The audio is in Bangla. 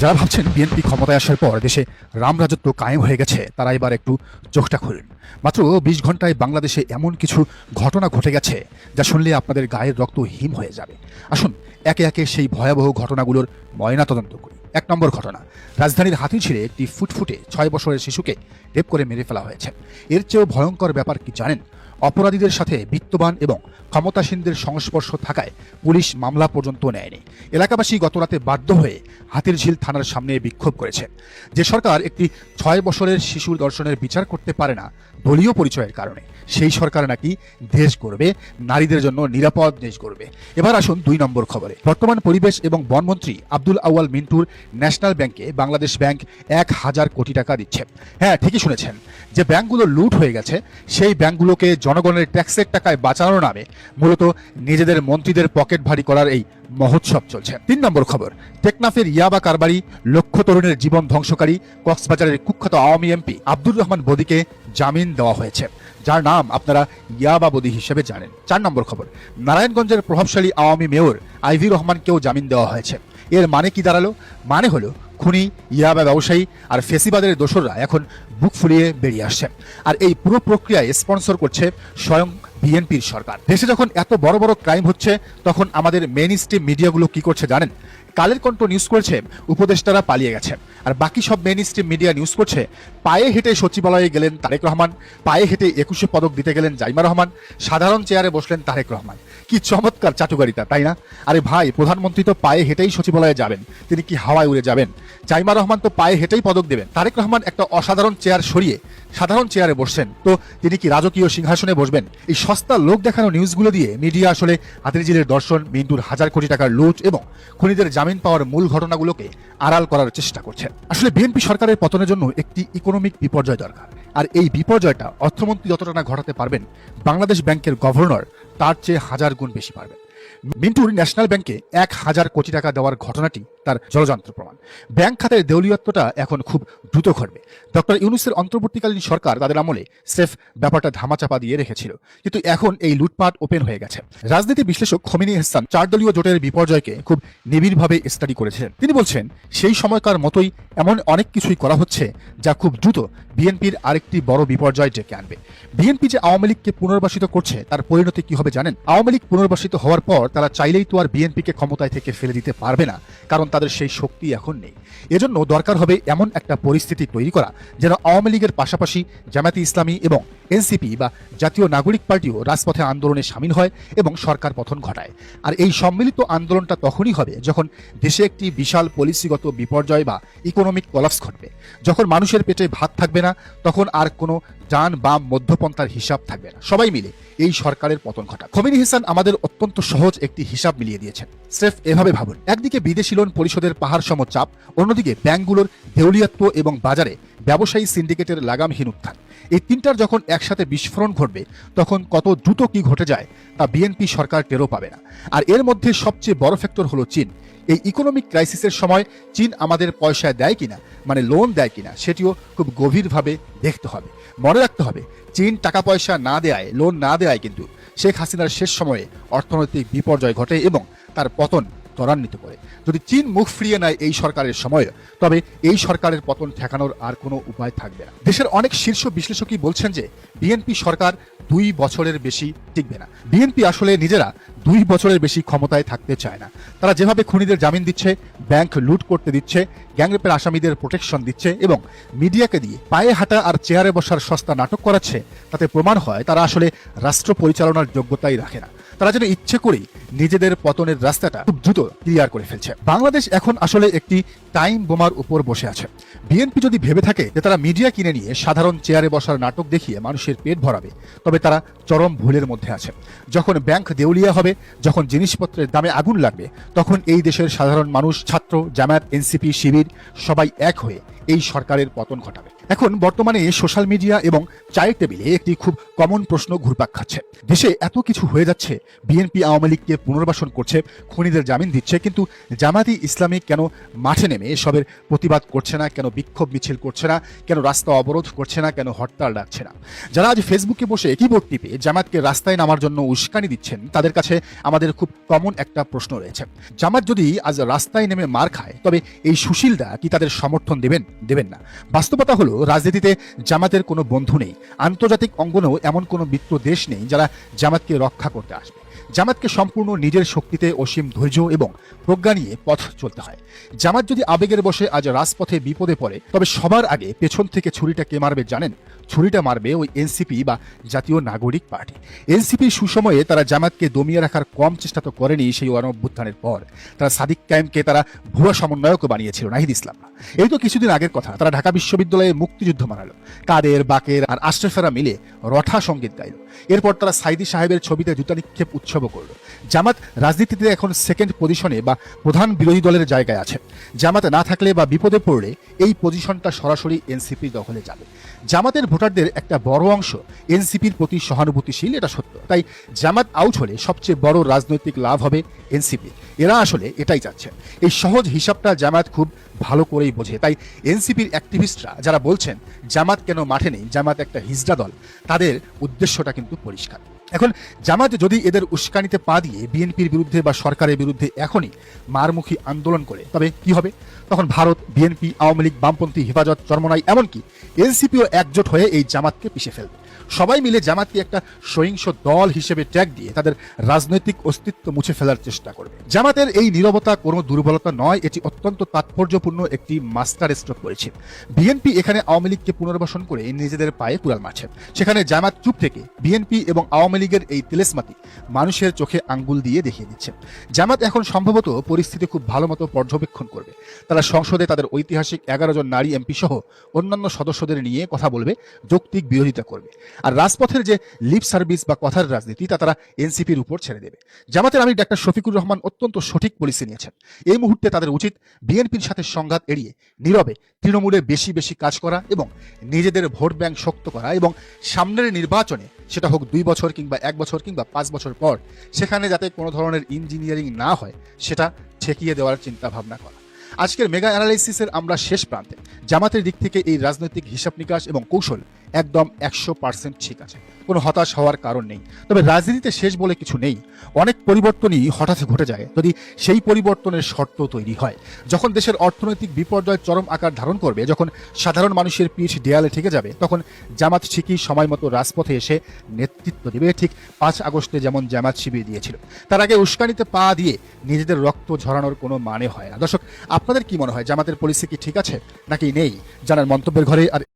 যারা ভাবছেন বিএনপি ক্ষমতায় আসার পর দেশে রাম রাজত্ব কায়েম হয়ে গেছে, তারা এবার একটু চোখটা খুলুন। মাত্র ২০ ঘন্টায় বাংলাদেশে এমন কিছু ঘটনা ঘটে গেছে যা শুনলে আপনাদের গায়ের রক্ত হিম হয়ে যাবে। আসুন একে একে সেই ভয়াবহ ঘটনাগুলোর ময়নাতদন্ত করি। ১ নম্বর ঘটনা, রাজধানীর হাতিঝিলে একটি ফুটফুটে ৬ বছরের শিশুকে রেপ করে মেরে ফেলা হয়েছে। এর চেয়েও ভয়ঙ্কর ব্যাপার কি জানেন? অপরাধীদের সাথে বিত্তবান এবং ক্ষমতাসীনদের সংস্পর্শ থাকায় পুলিশ মামলা পর্যন্ত নেয়নি। এলাকাবাসী গতরাতে বাধ্য হয়ে হাতিরঝিল থানার সামনে বিক্ষোভ করেছে। যে সরকার একটি ৬ বছরের শিশুর ধর্ষণের বিচার করতে পারে না দলীয় পরিচয়ের কারণে, সেই সরকার নাকি দেশ গড়বে, নারীদের জন্য নিরাপদ দেশ গড়বে। এবার আসুন ২ নম্বর খবরে। বর্তমান পরিবেশ এবং বনমন্ত্রী আব্দুল আউয়াল মিন্টুর ন্যাশনাল ব্যাংকে বাংলাদেশ ব্যাংক ১,০০০ কোটি টাকা দিচ্ছে। হ্যাঁ, ঠিকই শুনেছেন, যে ব্যাংকগুলো লুট হয়ে গেছে সেই ব্যাংকগুলোকে জনগণের ট্যাক্সের টাকায় বাঁচানোর নামে মূলত নিজেদের মন্ত্রীদের পকেট ভারী করার এই মহোৎসব চলছে। ৩ নম্বর খবর, টেকনাফের ইয়াবা কারবারি, লক্ষ তরুণের জীবন ধ্বংসকারী কক্সবাজারের কুখ্যাত আওয়ামী এমপি আব্দুর রহমান বদিকে জামিন দেওয়া হয়েছে, যার নাম আপনারা ইয়াবা বদি হিসেবে জানেন। ৪ নম্বর খবর, নারায়ণগঞ্জের প্রভাবশালী আওয়ামী মেয়র আইভি রহমানকেও জামিন দেওয়া হয়েছে। এর মানে কি দাঁড়ালো? মানে হলো খুনি, ইয়াবা ব্যবসায়ী আর ফেসিবাদের দোসররা এখন বুক ফুলিয়ে বেরিয়ে আসছে। আর এই পুরো প্রক্রিয়ায় স্পন্সর করছে স্বয়ং বিএনপির সরকার। দেশে যখন এত বড় বড় ক্রাইম হচ্ছে, তখন আমাদের মেইন স্ট্রিম মিডিয়াগুলো কি করছে জানেন? কালের কণ্ঠ নিউজ করছে উপদেষ্টারা পালিয়ে গেছে, আর বাকি সব মেইন স্ট্রিম মিডিয়া নিউজ করছে পায়ে হেঁটে সচিবালয়ে গেলেন তারেক রহমান, পায়ে হেঁটে ২১শে পদক দিতে গেলেন জাইমা রহমান, সাধারণ চেয়ারে বসলেন তারেক রহমান। কি চমৎকার চাটুকারিতা, তাই না? আরে ভাই, প্রধানমন্ত্রী তো পায়ে হেঁটেই সচিবালয়ে যাবেন, তিনি কি হাওয়ায় উড়ে যাবেন? জাইমা রহমান তো পায়ে হেঁটেই পদক দেবেন। তারেক রহমান একটা অসাধারণ চেয়ার সরিয়ে সাধারণ চেয়ারে বসছেন, তো তিনি কি রাজকীয় সিংহাসনে বসবেন? এই সস্তা লোক দেখানো নিউজগুলো দিয়ে মিডিয়া আসলে হাতিরঝিলের দর্শন, মিন্টুর ১,০০০ কোটি টাকার লুট এবং খুনিদের জামিন পাওয়ার মূল ঘটনাগুলোকে আড়াল করার চেষ্টা করছে। আসলে বিএনপি সরকারের পতনের জন্য একটি ইকোনমিক বিপর্যয় দরকার, আর এই বিপর্যয়টা অর্থমন্ত্রী যতটা না ঘটাতে পারবেন, বাংলাদেশ ব্যাংকের গভর্নর তার চেয়ে ১,০০০ গুণ বেশি পারবেন। মিন্টুর ন্যাশনাল ব্যাংকে ১,০০০ কোটি টাকা দেওয়ার ঘটনাটি তার জলযন্ত্র প্রমাণ। ব্যাংক খাতের দেউলিয়াত্বটা এখন খুব দ্রুত ঘটবে। ডক্টর ইউনূসের অন্তর্বর্তীকালীন সরকার তাদের আমলে স্রেফ ব্যাপারটা ধামাচাপা দিয়ে রেখেছিল, কিন্তু এখন এই লুটপাট ওপেন হয়ে গেছে। রাজনীতি বিশ্লেষক খোমেনি এহসান ৪ দলীয় জোটের বিপর্যয়কে খুব নিবিড়ভাবে স্টাডি করেছেন। তিনি বলছেন, সেই সময়কার মতোই এমন অনেক কিছুই করা হচ্ছে যা খুব দ্রুত বিএনপির আরেকটি বড় বিপর্যয় ডেকে আনবে। বিএনপি যে আওয়ামী লীগকে পুনর্বাসিত করছে, তার পরিণতি কি হবে জানেন? আওয়ামী লীগ পুনর্বাসিত হওয়ার পর তারা চাইলেই তো আর বিএনপিকে ক্ষমতায় থেকে ফেলে দিতে পারবে না, কারণ তাদের সেই শক্তি এখন নেই। এজন্য দরকার হবে এমন একটা পরিস্থিতি তৈরি করা যেন আওয়ামী লীগের পাশাপাশি জামায়াতে ইসলামী এবং এনসিপি বা জাতীয় নাগরিক পার্টিও রাজপথে আন্দোলনে সামিল হয় এবং সরকার পতন ঘটায়। আর এই সম্মিলিত আন্দোলনটা তখনই হবে যখন দেশে একটি বিশাল পলিসিগত বিপর্যয় বা ইকোনমিক কলাপস ঘটবে। যখন মানুষের পেটে ভাত থাকবে না, তখন আর কোনো ডান বাম মধ্যপন্থার হিসাব থাকবে না, সবাই মিলে এই সরকারের পতন ঘটা। খোমেনি হাসান আমাদের অত্যন্ত সহজ একটি হিসাব মিলিয়ে দিয়েছেন। স্রেফ এভাবে ভাবুন, একদিকে বিদেশি লোন পরিশোধের পাহাড় সম চাপ, অন্যদিকে ব্যাংকগুলোর দেউলিয়াত্ব এবং বাজারে ব্যবসায়ী সিন্ডিকেটের লাগামহীন উত্থান। এই তিনটার যখন একসাথে বিস্ফোরণ ঘটবে, তখন কত দ্রুত কি ঘটে যায় তা বিএনপি সরকার টেরও পাবে না। আর এর মধ্যে সবচেয়ে বড় ফ্যাক্টর হলো চীন। এই ইকোনমিক ক্রাইসিসের সময় চীন আমাদের পয়সা দেয় কিনা, মানে লোন দেয় কিনা, সেটিও খুব গভীরভাবে দেখতে হবে। মনে রাখতে হবে, চীন টাকা পয়সা না দেয়, লোন না দেয় কিন্তু শেখ হাসিনার শেষ সময়ে অর্থনৈতিক বিপর্যয় ঘটে এবং তার পতন ত্বরান্বিত করে। যদি চীন মুখ ফিরিয়ে নেয় এই সরকারের সময়, তবে এই সরকারের পতন ঠেকানোর আর কোনো উপায় থাকবে না। দেশের অনেক শীর্ষ বিশ্লেষকই বলছেন যে বিএনপি সরকার ২ বছরের বেশি টিকবে না। বিএনপি আসলে নিজেরা ২ বছরের বেশি ক্ষমতায় থাকতে চায় না। তারা যেভাবে খুনিদের জামিন দিচ্ছে, ব্যাংক লুট করতে দিচ্ছে, গ্যাংরেপের আসামিদের প্রোটেকশন দিচ্ছে এবং মিডিয়াকে দিয়ে পায়ে হাঁটা আর চেয়ারে বসার সস্তা নাটক করাচ্ছে, তাতে প্রমাণ হয় তারা আসলে রাষ্ট্র পরিচালনার যোগ্যতাই রাখে না। তারা যেন ইচ্ছে করেই নিজেদের পতনের রাস্তাটা খুব দ্রুত ক্লিয়ার করে ফেলছে। বাংলাদেশ এখন আসলে একটি টাইম বোমার উপর বসে আছে। বিএনপি যদি ভেবে থাকে যে তারা মিডিয়া কিনে নিয়ে সাধারণ চেয়ারে বসার নাটক দেখিয়ে মানুষের পেট ভরাবে, তবে তারা চরম ভুলের মধ্যে আছে। যখন ব্যাংক দেউলিয়া হবে, যখন জিনিসপত্রের দামে আগুন লাগবে, তখন এই দেশের সাধারণ মানুষ, ছাত্র, জামায়াত, এনসিপি, শিবির সবাই এক হয়ে এই সরকারের পতন ঘটাবে। এখন বর্তমানে সোশ্যাল মিডিয়া এবং চায়ের টেবিলে একটি খুব কমন প্রশ্ন ঘুরপাক খাচ্ছে। দেশে এত কিছু হয়ে যাচ্ছে, বিএনপি আওয়ামী লীগকে পুনর্বাসন করছে, খুনিদের জামিন দিচ্ছে, কিন্তু জামাতি ইসলামী কেন মাঠে নেমে এসবের প্রতিবাদ করছে না, কেন বিক্ষোভ মিছিল করছে না, কেন রাস্তা অবরোধ করছে না, কেন হরতাল ডাকছে না? যারা আজ ফেসবুকে বসে কিবোর্ড টিপে জামাতকে রাস্তায় নামার জন্য উস্কানি দিচ্ছেন, তাদের কাছে আমাদের খুব কমন একটা প্রশ্ন রয়েছে। জামাত যদি আজ রাস্তায় নেমে মার খায়, তবে এই সুশীলরা কি তাদের সমর্থন দেবেন না? বাস্তবতা হলো, রাজনীতিতে জামাতের কোনো বন্ধু নেই। আন্তর্জাতিক অঙ্গনেও এমন কোনো মিত্র দেশ নেই যারা জামাতকে রক্ষা করতে আসবে। জামাতকে সম্পূর্ণ নিজের শক্তিতে অসীম ধৈর্য এবং প্রজ্ঞা নিয়ে পথ চলতে হয়। জামাত যদি আবেগের বশে আজ রাজপথে বিপদে পড়ে, তবে সবার আগে পেছন থেকে ছুরিটা কে মারবে জানেন? ছুরিটা মারবে ওই এনসিপি বা জাতীয় নাগরিক পার্টি। এনসিপির সুসময়ে তারা জামাতকে দমিয়ে রাখার কম চেষ্টা তো করেনি। সেই গণঅভ্যুত্থানের পর তারা সাদিক কায়েমকে তারা ভুয়া সমন্বয়কও বানিয়েছিল, নাহিদ ইসলাম। এই তো কিছুদিন আগের কথা, তারা ঢাকা বিশ্ববিদ্যালয়ে মুক্তিযুদ্ধ মানালো। কাদের, বাকের আর আশরাফেরা মিলে রঠা সঙ্গীত গাইল। এরপর তারা সাইদি সাহেবের ছবিতে জুতা নিক্ষেপ উৎসবও করল। জামাত রাজনীতিতে এখন সেকেন্ড পজিশনে বা প্রধান বিরোধী দলের জায়গায় আছে। জামাতে না থাকলে বা বিপদে পড়লে এই পজিশনটা সরাসরি এনসিপির দখলে যাবে। জামাতের ভোটারদের একটা বড় অংশ এনসিপির প্রতি সহানুভূতিশীল, এটা সত্য। তাই জামাত আউট হলে সবচেয়ে বড় রাজনৈতিক লাভ হবে এনসিপি। এরা আসলে এটাই চাচ্ছে। এই সহজ হিসাবটা জামাত খুব ভালো করেই বোঝে। তাই এনসিপির অ্যাক্টিভিস্টরা যারা বলছেন জামাত কেন মাঠে নেই, জামাত একটা হিজড়া দল, তাদের উদ্দেশ্যটা কিন্তু পরিষ্কার। এখন জামাত যদি এদের উস্কানিতে পা দিয়ে বিএনপির বিরুদ্ধে বা সরকারের বিরুদ্ধে এখনই মারমুখী আন্দোলন করে, তবে কি হবে? তখন ভারত, বিএনপি, আওয়ামী লীগ, বামপন্থী, হেফাজত, চরমনাই, এমনকি এনসিপিও একজোট হয়ে এই জামাতকে পিষে ফেলবে। সবাই মিলে জামাতকে একটা সহিংস দল হিসেবে ট্যাগ দিয়ে তাদের রাজনৈতিক অস্তিত্ব মুছে ফেলার চেষ্টা করবে। জামাতের এই নীরবতা কোনো দুর্বলতা নয়, এটি অত্যন্ত তাৎপর্যপূর্ণ একটি মাস্টার স্ট্রোক করেছে। বিএনপি এখানে আওয়ামী লীগকে পুনর্বাসন করে নিজেদের পায়ে কুড়াল মারছে, সেখানে জামাত চুপ থেকে বিএনপি এবং আওয়ামী লীগের এই তিলেসমাতি মানুষের চোখে আঙ্গুল দিয়ে দেখিয়ে দিচ্ছে। জামাত এখন সম্ভবত পরিস্থিতি খুব ভালো মতো পর্যবেক্ষণ করবে। তারা সংসদে তাদের ঐতিহাসিক 11 জন নারী এমপি সহ অন্যান্য সদস্যদের নিয়ে কথা বলবে, যৌক্তিক বিরোধিতা করবে। আর রাজপথের যে লিপ সার্ভিস বা কথার রাজনীতি, তা তারা এনসিপির উপর ছেড়ে দেবে। জামাতের আমির ডাক্তার শফিকুর রহমান অত্যন্ত সঠিক পলিসি নিয়েছেন। এই মুহূর্তে তাদের উচিত বিএনপির সাথে সংঘাত এড়িয়ে নীরবে তৃণমূলে বেশি বেশি কাজ করা এবং নিজেদের ভোট ব্যাংক শক্ত করা, এবং সামনের নির্বাচনে, সেটা হোক 2 বছর কিংবা 1 বছর কিংবা 5 বছর পর, সেখানে যাতে কোনো ধরনের ইঞ্জিনিয়ারিং না হয় সেটা ঠেকিয়ে দেওয়ার চিন্তা ভাবনা করা। আজকের মেগা অ্যানালাইসিসের আমরা শেষ প্রান্তে। জামাতের দিক থেকে এই রাজনৈতিক হিসাব নিকাশ এবং কৌশল একদম 100% ঠিক আছে, কোনো হতাশ হওয়ার কারণ নেই। তবে রাজনীতিতে শেষ বলে কিছু নেই। অনেক পরিবর্তনই হঠাৎ ঘটে যায়, যদি সেই পরিবর্তনের শর্ত তৈরি হয়। যখন দেশের অর্থনৈতিক বিপর্যয় চরম আকার ধারণ করবে, যখন সাধারণ মানুষের পিঠ দেয়ালে ঠেকে যাবে, তখন জামাত ঠিকই সময় মতো রাজপথে এসে নেতৃত্ব দেবে। ঠিক 5 আগস্টে যেমন জামাত শিবির দিয়েছিল। তার আগে উস্কানিতে পা দিয়ে নিজেদের রক্ত ঝরানোর কোনো মানে হয় না। দর্শক, আপনাদের কি মনে হয়, জামাতের পলিসি কি ঠিক আছে নাকি নেই? জানার মন্তব্যের ঘরে। আর